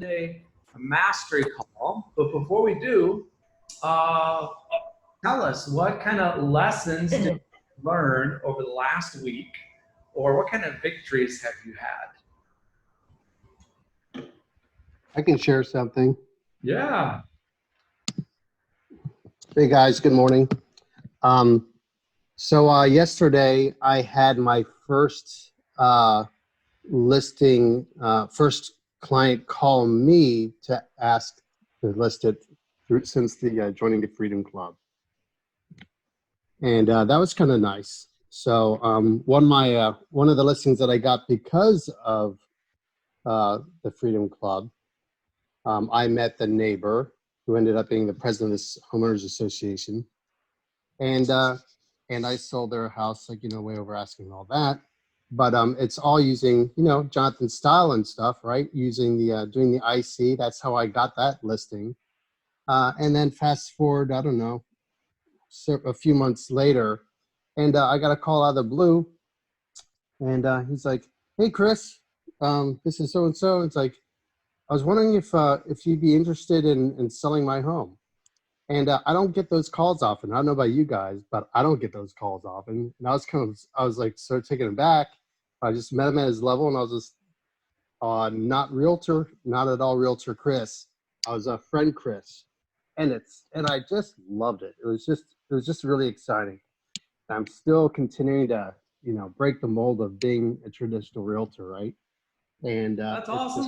a mastery call. But before we do, tell us what kind of lessons did you learn over the last week, or what kind of victories have you had? I can share something. Yeah. Hey guys, good morning. Yesterday I had my first first client call me to ask to list it since the joining the Freedom Club, and that was kind of nice. So one of the listings that I got because of the Freedom Club, I met the neighbor who ended up being the president of this homeowners association, and I sold their house, like, way over asking and all that. But it's all using, Jonathan's style and stuff, right? Using doing the IC. That's how I got that listing. And then fast forward, I don't know, a few months later, and I got a call out of the blue, and he's like, "Hey, Chris, this is so and so." It's like, I was wondering if you'd be interested in selling my home. And I don't get those calls often. I don't know about you guys, but I don't get those calls often. And I was like, sort of taken aback. I just met him at his level, and I was just not Realtor, not at all Realtor Chris. I was a friend Chris, and I just loved it. It was just really exciting. I'm still continuing to break the mold of being a traditional Realtor, right? And That's awesome.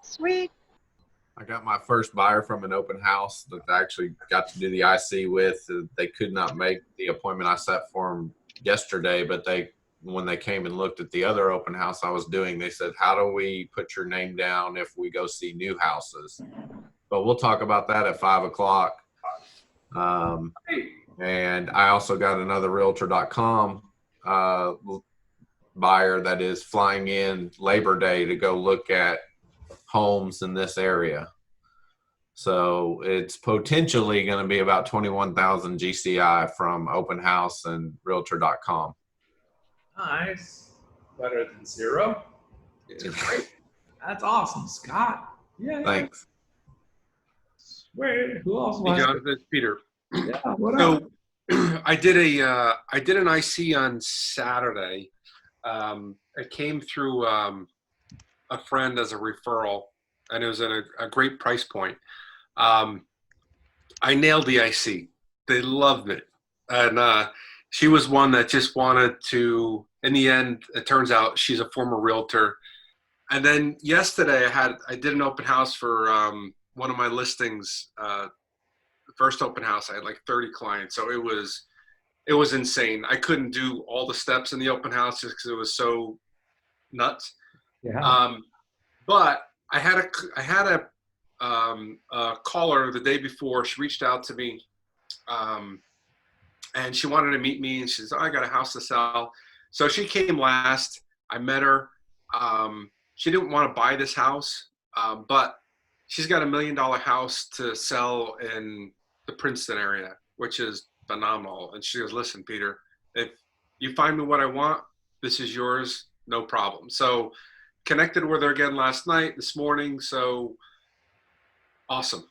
Sweet. I got my first buyer from an open house that I actually got to do the IC with. They could not make the appointment I set for them yesterday, but when they came and looked at the other open house I was doing, they said, "How do we put your name down if we go see new houses?" But we'll talk about that at 5 o'clock. And I also got another Realtor.com buyer that is flying in Labor Day to go look at homes in this area. So it's potentially going to be about 21,000 GCI from open house and Realtor.com. Nice. Better than zero. Great. That's awesome, Scott. Yeah. Thanks. Wait, who else Hey, wants Jonathan, it's Peter. Yeah, what up? So I did an IC on Saturday. It came through a friend as a referral, and it was at a great price point. I nailed the IC. They loved it, and she was one that just wanted to. In the end, it turns out she's a former Realtor. And then yesterday, I did an open house for one of my listings. The first open house, I had like 30 clients, so it was insane. I couldn't do all the steps in the open house just because it was so nuts. Yeah. But I had a caller the day before. She reached out to me, and she wanted to meet me. And she said, "Oh, I got a house to sell." So she came last. I met her. She didn't want to buy this house, but she's got $1 million house to sell in the Princeton area, which is phenomenal. And she goes, "Listen, Peter, if you find me what I want, this is yours, no problem." So connected with her again last night, this morning. So awesome.